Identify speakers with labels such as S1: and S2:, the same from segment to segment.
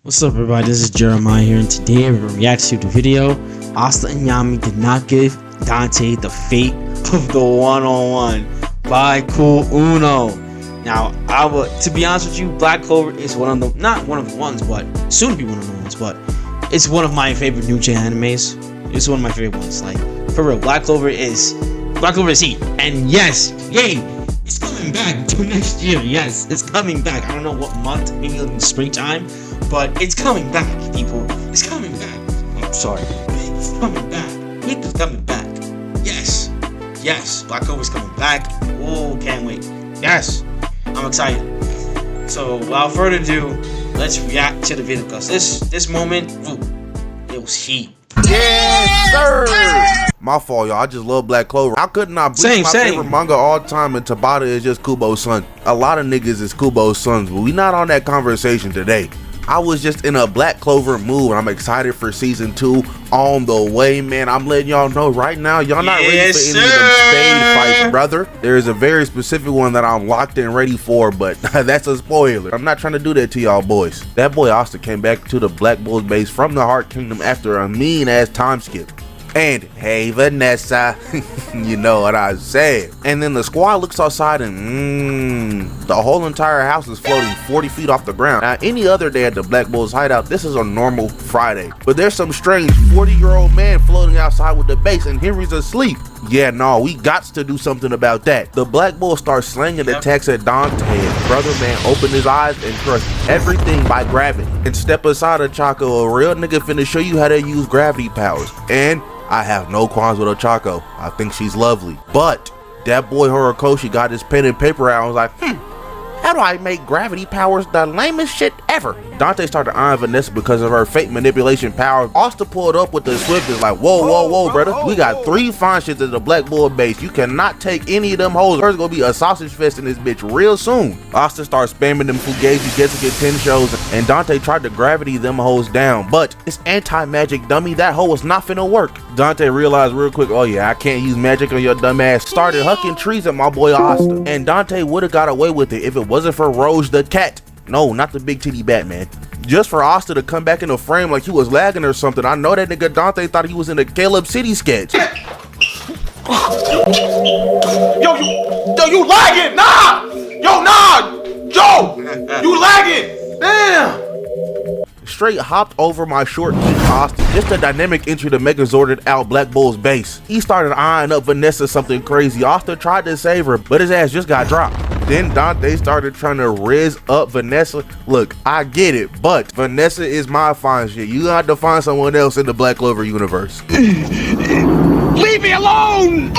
S1: What's up, everybody? This is Jeremiah here, and today we're reacting to the video. Asta and Yami did not give Dante the fate of the one-on-one by Cool Uno. Now, to be honest with you, Black Clover is not one of the ones, but soon to be one of the ones, but it's one of my favorite new gen animes. It's one of my favorite ones. Like, for real, Black Clover is heat. And yes, yay! It's coming back until next year. Yes, it's coming back. I don't know what month, maybe in springtime, but it's coming back, people. It's coming back. I'm sorry. It's coming back. It's coming back. Yes. Yes. Black Clover's coming back. Oh, can't wait. Yes. I'm excited. So, without further ado, let's react to the video, because this moment, it was heat.
S2: Yes, sir! My fault, y'all. I just love Black Clover. How couldn't I bleach my favorite manga all time, and Tabata is just Kubo's son? A lot of niggas is Kubo's sons, but we not on that conversation today. I was just in a Black Clover mood, and I'm excited for season 2 on the way, man. I'm letting y'all know right now, y'all not ready for any of them spade fights, brother. There is a very specific one that I'm locked and ready for, but that's a spoiler. I'm not trying to do that to y'all boys. That boy Asta came back to the Black Bulls base from the Heart Kingdom after a mean-ass time skip. And hey, Vanessa, you know what I said. And then the squad looks outside and the whole entire house is floating 40 feet off the ground. Now, any other day at the Black Bulls hideout, this is a normal Friday. But there's some strange 40-year-old man floating outside with the base, and Henry's asleep. Yeah, no, we got to do something about that. The Black Bulls start slinging attacks at Dante, and Brother Man opened his eyes and crushed everything by gravity. And step aside of Chaco, a real nigga finna show you how to use gravity powers. And I have no qualms with Ochako. I think she's lovely. But that boy Horikoshi got his pen and paper out and was like, how do I make gravity powers the lamest shit ever? Dante started eyeing Vanessa because of her fate manipulation power. Asta pulled up with the swiftness like, whoa, brother. We got 3 fine shits at the Black Bull base. You cannot take any of them hoes. There's gonna be a sausage fest in this bitch real soon. Asta started spamming them Fugazi Jessica 10 shows, and Dante tried to gravity them hoes down. But it's anti-magic, dummy. That hoe was not finna work. Dante realized real quick, oh yeah, I can't use magic on your dumb ass. Started hucking trees at my boy Asta. And Dante would've got away with it if it wasn't for Rose the cat. No, not the big titty Batman. Just for Asta to come back in the frame like he was lagging or something. I know that nigga Dante thought he was in a Caleb City sketch. Yo,
S3: you lagging? Nah! Yo, you lagging? Damn!
S2: Straight hopped over my short king Asta. Just a dynamic entry to Megazorded out Black Bull's base. He started eyeing up Vanessa something crazy. Asta tried to save her, but his ass just got dropped. Then Dante started trying to riz up Vanessa. Look, I get it, but Vanessa is my fine shit. You have to find someone else in the Black Clover universe.
S3: Leave me alone!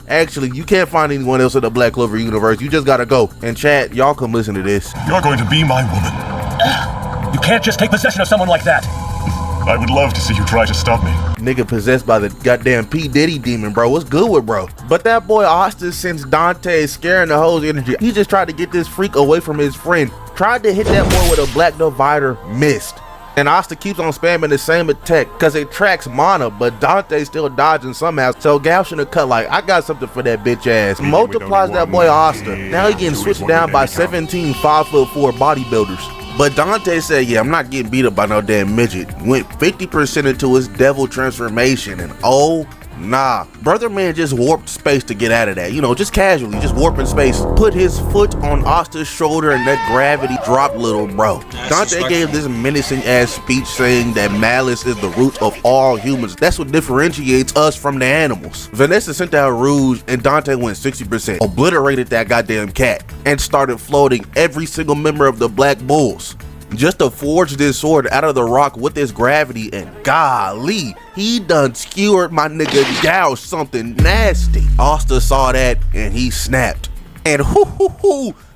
S2: Actually, you can't find anyone else in the Black Clover universe. You just gotta go. And chat, y'all come listen to this.
S4: You're going to be my woman. You can't just take possession of someone like that. I would love to see you try to stop me.
S2: Nigga possessed by the goddamn P. Diddy demon, bro. What's good with bro? But that boy Asta, since Dante is scaring the hoes energy, he just tried to get this freak away from his friend. Tried to hit that boy with a black divider, missed. And Asta keeps on spamming the same attack because it tracks mana, but Dante's still dodging somehow. So Gal should have cut like, I got something for that bitch ass. Multiplies that boy Asta. Now he getting switched down by 17 5'4" bodybuilders. But Dante said, yeah, I'm not getting beat up by no damn midget. Went 50% into his devil transformation, and oh, nah. Brother Man just warped space to get out of that. You know, just casually, just warping space. Put his foot on Asta's shoulder and that gravity dropped little bro. Dante gave this menacing ass speech saying that malice is the root of all humans. That's what differentiates us from the animals. Vanessa sent out Rouge and Dante went 60%. Obliterated that goddamn cat and started floating every single member of the Black Bulls. Just to forge this sword out of the rock with this gravity, and golly, he done skewered my nigga Gal something nasty. Asta saw that and he snapped. And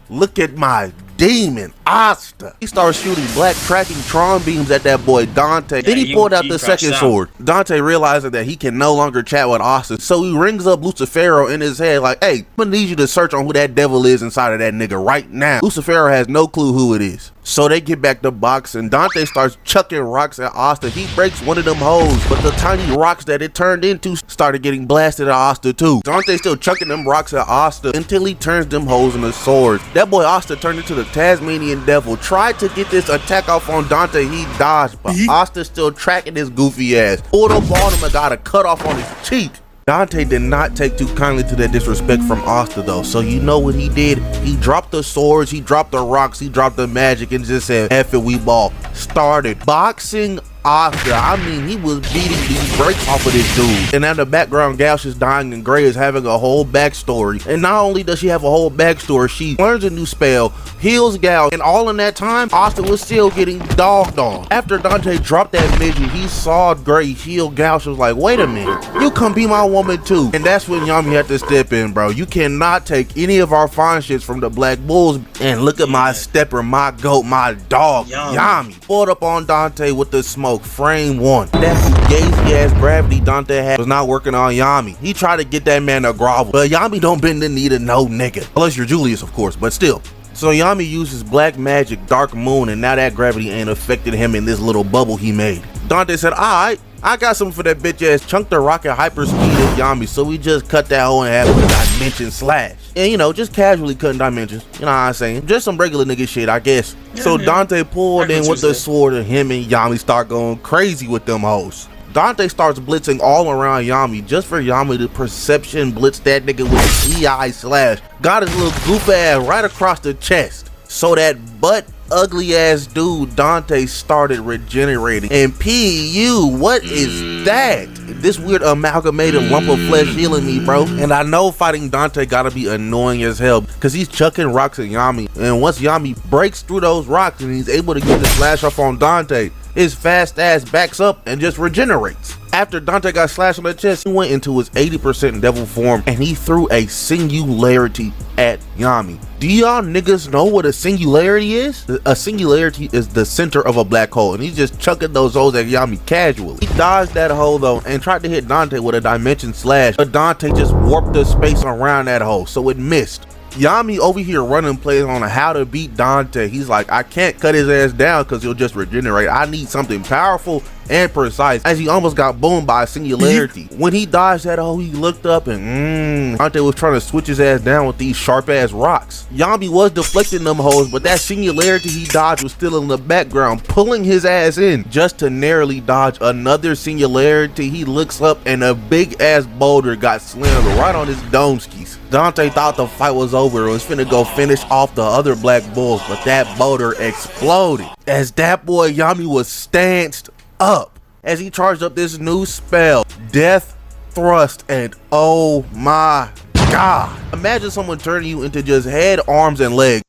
S2: look at my demon, Asta. He starts shooting black tracking Tron beams at that boy Dante. Then he pulled out the second sword. Dante realizing that he can no longer chat with Asta, so he rings up Lucifero in his head like, hey, I'm gonna need you to search on who that devil is inside of that nigga right now. Lucifero has no clue who it is. So they get back to boxing. Dante starts chucking rocks at Asta. He breaks one of them hoes, but the tiny rocks that it turned into started getting blasted at Asta too. Dante still chucking them rocks at Asta until he turns them hoes into swords. That boy Asta turned into the Tasmanian devil. Tried to get this attack off on Dante. He dodged, but Asta still tracking his goofy ass. Pulled up on him and got a cut off on his cheek. Dante did not take too kindly to that disrespect from Asta though, so you know what he did? He dropped the swords, he dropped the rocks, he dropped the magic and just said, F it, we ball. Started boxing Asta. I mean, he was beating these brakes off of this dude. And in the background, Gauch is dying and Gray is having a whole backstory. And not only does she have a whole backstory, she learns a new spell, heals Gauch, and all in that time, Asta was still getting dogged on. After Dante dropped that midget, he saw Gray heal Gauch. Was like, wait a minute, you come be my woman too. And that's when Yami had to step in, bro. You cannot take any of our fine shits from the Black Bulls. And look at my stepper, my goat, my dog, Yami. Pulled up on Dante with the smoke. Frame 1. That fugazi ass gravity Dante had was not working on Yami. He tried to get that man to grovel, but Yami don't bend the knee to no nigga. Unless you're Julius, of course, but still. So Yami uses black magic, dark moon, and now that gravity ain't affected him in this little bubble he made. Dante said, alright, I got something for that bitch ass. Chunked the rocket hyper speed at Yami, so we just cut that hole in half with a dimension slash. And you know, just casually cutting dimensions. You know what I'm saying? Just some regular nigga shit, I guess. So Dante pulled in with the sword and him and Yami start going crazy with them hoes. Dante starts blitzing all around Yami just for Yami to perception blitz that nigga with an EI slash. Got his little goof ass right across the chest. So that butt ugly ass dude Dante started regenerating. And PU, what is that? This weird amalgamated lump of flesh healing me, bro. And I know fighting Dante gotta be annoying as hell because he's chucking rocks at Yami. And once Yami breaks through those rocks and he's able to get the slash off on Dante, his fast ass backs up and just regenerates. After Dante got slashed on the chest, he went into his 80% devil form and he threw a singularity at Yami. Do y'all niggas know what a singularity is? A singularity is the center of a black hole, and he's just chucking those holes at Yami casually. He dodged that hole though and tried to hit Dante with a dimension slash, but Dante just warped the space around that hole, so it missed. Yami over here running plays on how to beat Dante. He's like, I can't cut his ass down because he'll just regenerate. I need something powerful and precise, as he almost got boomed by a singularity. When he dodged that hole, he looked up and Dante was trying to switch his ass down with these sharp ass rocks. Yami was deflecting them hoes, but that singularity he dodged was still in the background, pulling his ass in just to narrowly dodge another singularity. He looks up and a big ass boulder got slammed right on his dome skis. Dante thought the fight was over. It was finna go finish off the other Black Bulls, but that boulder exploded as that boy Yami was stanced up as he charged up this new spell, Death Thrust, and oh my god. Imagine someone turning you into just head, arms, and legs.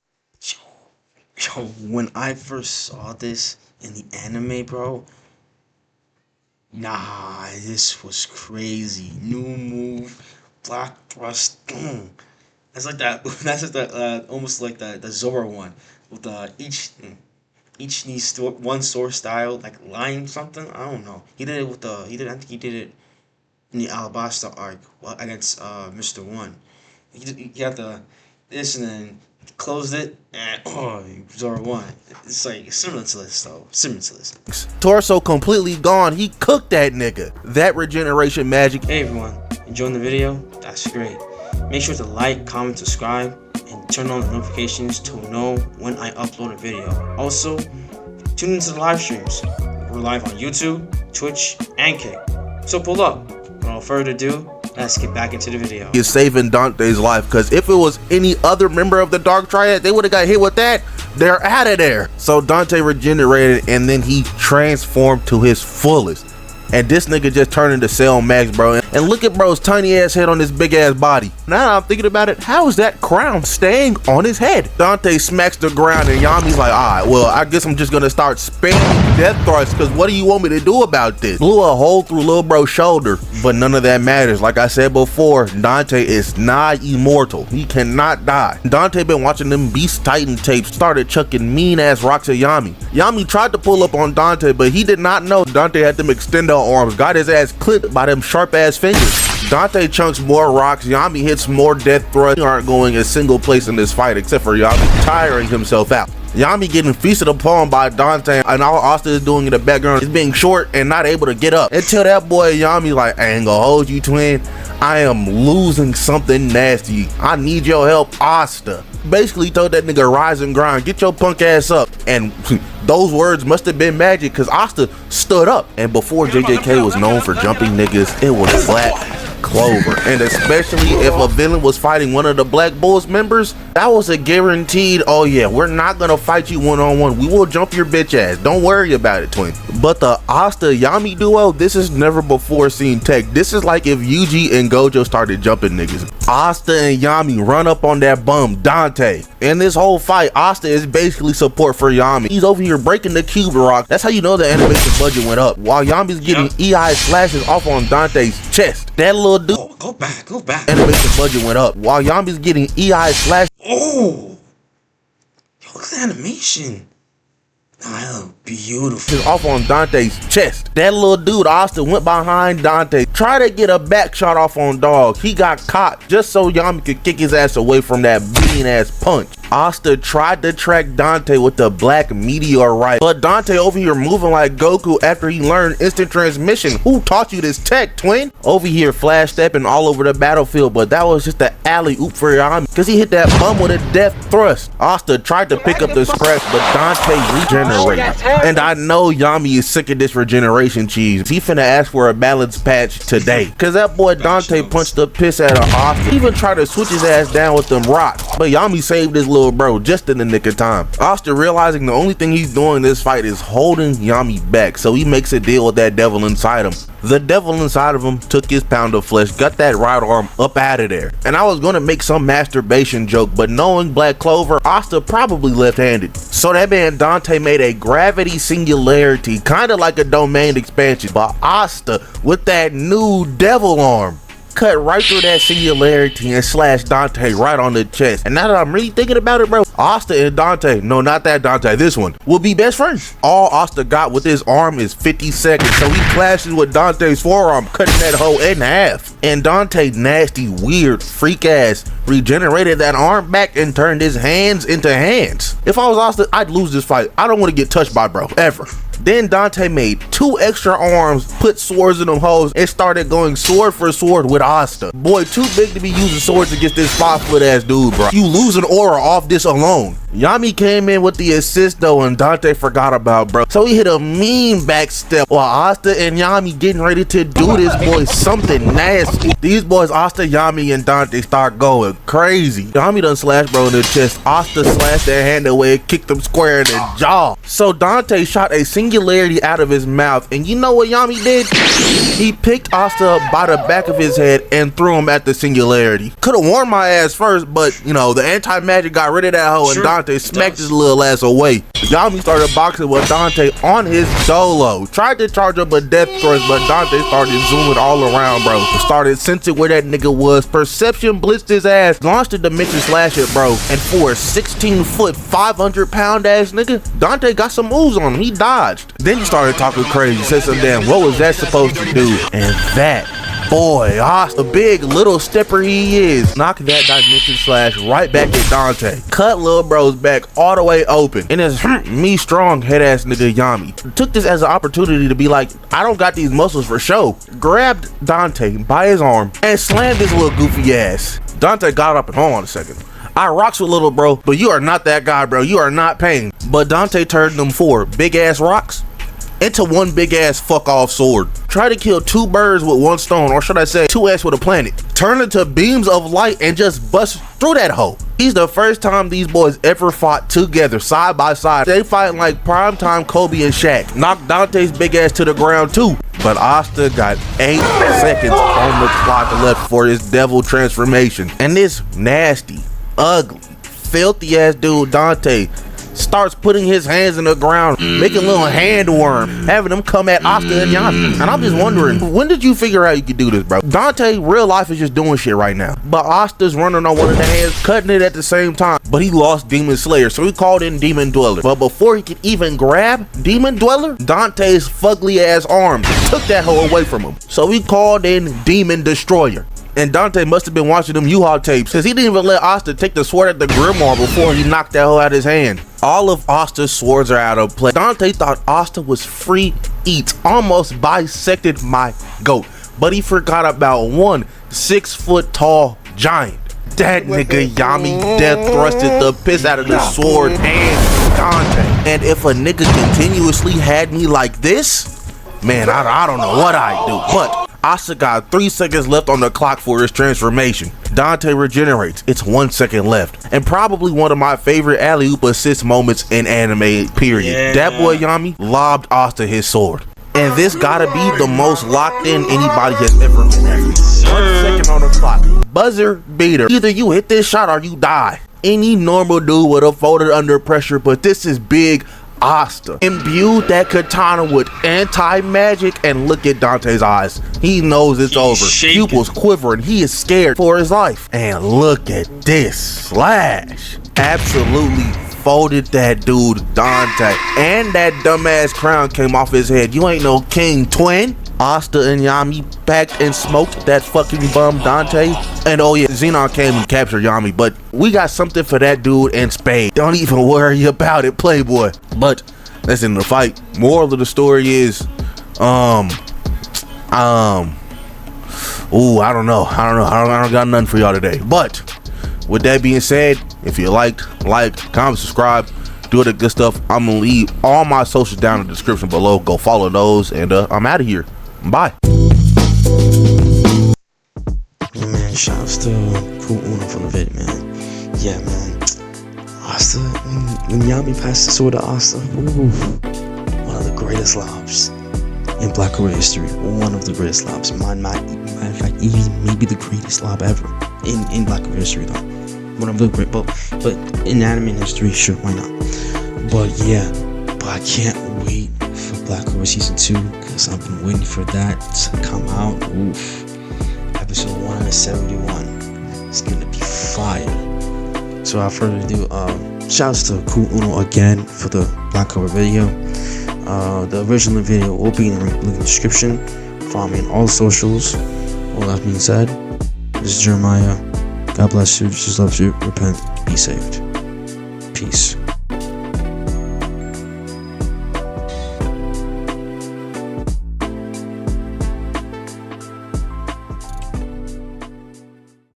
S1: Yo, when I first saw this in the anime, bro, nah, this was crazy. New move, Black Thrust. That's like that. That's just the almost like the Zora one with each needs one sword style, like line something. I don't know. He did it with I think he did it in the Alabasta arc against Mr. One. He got this and then closed it and Zora won. It's like similar to this though. Similar to this.
S2: Torso completely gone. He cooked that nigga. That regeneration magic.
S1: Hey everyone, enjoying the video? That's great. Make sure to like, comment, subscribe, and turn on the notifications to know when I upload a video. Also, tune into the live streams. We're live on YouTube, Twitch, and Kick. So pull up. Without further ado, let's get back into the video.
S2: He's saving Dante's life, because if it was any other member of the Dark Triad, they would have got hit with that. They're out of there. So Dante regenerated, and then he transformed to his fullest. And this nigga just turned into Cell Max, bro. And look at bro's tiny ass head on this big ass body. Now I'm thinking about it, how is that crown staying on his head? Dante smacks the ground and Yami's like, alright, well, I guess I'm just gonna start spamming death thrusts, cause what do you want me to do about this? Blew a hole through little bro's shoulder, but none of that matters. Like I said before, Dante is not immortal. He cannot die. Dante been watching them Beast Titan tapes, started chucking mean ass rocks at Yami. Yami tried to pull up on Dante, but he did not know Dante had them extendo arms, got his ass clipped by them sharp ass fingers. Dante chunks more rocks, Yami hits more death thrusts. We aren't going a single place in this fight except for Yami tiring himself out. Yami getting feasted upon by Dante, and all Asta is doing in the background is being short and not able to get up. Until that boy Yami like, I ain't gonna hold you, twin. I am losing something nasty. I need your help, Asta. Basically told that nigga rise and grind, get your punk ass up. And those words must have been magic, cause Asta stood up. And before JJK was known for jumping niggas, it was Black Clover. And especially if a villain was fighting one of the Black Bulls members, that was a guaranteed, oh yeah, we're not gonna fight you one-on-one. We will jump your bitch ass. Don't worry about it, twin. But the Asta Yami duo, this is never before seen tech. This is like if Yuji and Gojo started jumping niggas. Asta and Yami run up on that bum, Dante. In this whole fight, Asta is basically support for Yami. He's over here breaking the cube rock. That's how you know the animation budget went up. While Yami's getting EI slashes off on Dante's chest. That little dude.
S1: Oh, go back.
S2: Animation budget went up. While Yami's getting EI slashes.
S1: Oh, yo, look at the animation. Oh, beautiful.
S2: Off on Dante's chest. That little dude Asta went behind Dante, tried to get a back shot off on Dog. He got caught just so Yami could kick his ass away from that beating ass punch. Asta tried to track Dante with the black meteorite, but Dante over here moving like Goku after he learned instant transmission. Who taught you this tech, twin? Over here flash stepping all over the battlefield, but that was just the alley oop for Yami, because he hit that bum with a death thrust. Asta tried to pick up the scratch, but Dante regenerated. And I know Yami is sick of this regeneration cheese. He finna ask for a balance patch today, because that boy Dante punched the piss out of Asta. He even tried to switch his ass down with them rocks, but Yami saved his little bro just in the nick of time. Asta realizing the only thing he's doing in this fight is holding Yami back, so he makes a deal with that devil inside him. The devil inside of him took his pound of flesh, got that right arm up out of there. And I was gonna make some masturbation joke, but knowing Black Clover, Asta probably left-handed. So that man Dante made a gravity singularity, kinda like a domain expansion, but Asta with that new devil arm cut right through that singularity and slashed Dante right on the chest. And now that I'm really thinking about it, bro, Asta and Dante, no, not that Dante, this one, will be best friends. All Asta got with his arm is 50 seconds, so he clashes with Dante's forearm, cutting that hoe in half. And Dante, nasty, weird, freak ass, regenerated that arm back and turned his hands into hands. If I was Asta, I'd lose this fight. I don't want to get touched by bro, ever. Then Dante made 2 extra arms, put swords in them hoes, and started going sword for sword with Asta. Boy, too big to be using swords against this 5-foot ass dude, bro. You lose an aura off this alone. Yami came in with the assist though, and Dante forgot about bro. So he hit a mean back step while Asta and Yami getting ready to do this boy something nasty. These boys, Asta, Yami, and Dante start going crazy. Yami done slashed bro in the chest. Asta slashed their hand away and kicked him square in the jaw. So Dante shot a singularity out of his mouth, and you know what Yami did? He picked Asta up by the back of his head and threw him at the singularity. Could have warned my ass first, but you know, the anti-magic got rid of that hoe, and Dante smacked his little ass away. Yami started boxing with Dante on his solo. Tried to charge up a death thrust, but Dante started zooming all around, bro. Started sensing where that nigga was. Perception blitzed his ass, launched a dimension slash at bro, and for a 16-foot, 500-pound ass nigga, Dante got some moves on him. He dodged. Then he started talking crazy, said some damn, what was that supposed to do? And that boy, the big little stepper he is, knocked that dimension slash right back at Dante. Cut little bro's back all the way open. And it's me strong head ass nigga Yami took this as an opportunity to be like, I don't got these muscles for show. Grabbed Dante by his arm and slammed his little goofy ass. Dante got up and hold on a second. I rocks with little bro, but you are not that guy, bro. You are not Pain. But Dante turned them 4 big ass rocks into one big ass fuck off sword. Try to kill 2 birds with 1 stone, or should I say 2 ants with a planet. Turn into beams of light and just bust through that hoe. He's the first time these boys ever fought together, side by side. They fighting like primetime Kobe and Shaq. Knocked Dante's big ass to the ground too. But Asta got 8 seconds on the clock left for his devil transformation. And this nasty, ugly, filthy ass dude Dante starts putting his hands in the ground, making a little hand worm, having them come at Asta and Yami. And I'm just wondering, when did you figure out you could do this, bro? Dante, real life, is just doing shit right now. But Asta's running on one of the hands, cutting it at the same time. But he lost Demon Slayer, so he called in Demon Dweller. But before he could even grab Demon Dweller, Dante's fugly ass arms took that hoe away from him. So he called in Demon Destroyer. And Dante must have been watching them U-Haul tapes, because he didn't even let Asta take the sword at the Grimoire before he knocked that hoe out of his hand. All of Asta's swords are out of play. Dante thought Asta was free eats, almost bisected my goat. But he forgot about one 6-foot-tall giant. That nigga Yami death thrusted the piss out of the sword and Dante. And if a nigga continuously had me like this, man, I don't know what I'd do. But Asta got 3 seconds left on the clock for his transformation. Dante regenerates. It's 1 second left. And probably one of my favorite alley-oop assist moments in anime, period. Yeah. That boy Yami lobbed Asta his sword. And this gotta be the most locked in anybody has ever been. 1 second on the clock. Buzzer beater. Either you hit this shot or you die. Any normal dude would have folded under pressure, but this is big Asta. Imbued that katana with anti-magic, and look at Dante's eyes. He knows it's over. Shaking. Pupils quivering. He is scared for his life. And look at this slash. Absolutely folded that dude Dante. And that dumbass crown came off his head. You ain't no king, twin. Asta and Yami backed and smoked that fucking bum Dante. And oh yeah, Xenon came and captured Yami, but we got something for that dude in spades. Don't even worry about it, Playboy. But that's in the fight. Moral of the story is, ooh, I don't know. I don't got nothing for y'all today. But with that being said, if you like, comment, subscribe, do the good stuff. I'm gonna leave all my socials down in the description below. Go follow those, and I'm out of here. Bye.
S1: Yeah, man, shouts to Cool Uno for the vid, man. Yeah, man. Asta, when Yami passed the sword to Asta, ooh, one of the greatest lobs in Black Clover history. One of the greatest lobs. Matter of fact, even maybe the greatest lob ever in Black Clover history, though. One of the great, but in anime history, sure, why not? But yeah, but I can't wait for Black Clover season 2, because I've been waiting for that to come out. Oof. Episode 171. It's gonna be fire. So without further ado, shouts to Cool Uno again for the Black Clover video. The original video will be in the link in the description. Follow me on all socials. All that being said, this is Jeremiah. God bless you. Jesus loves you. Repent. Be saved. Peace.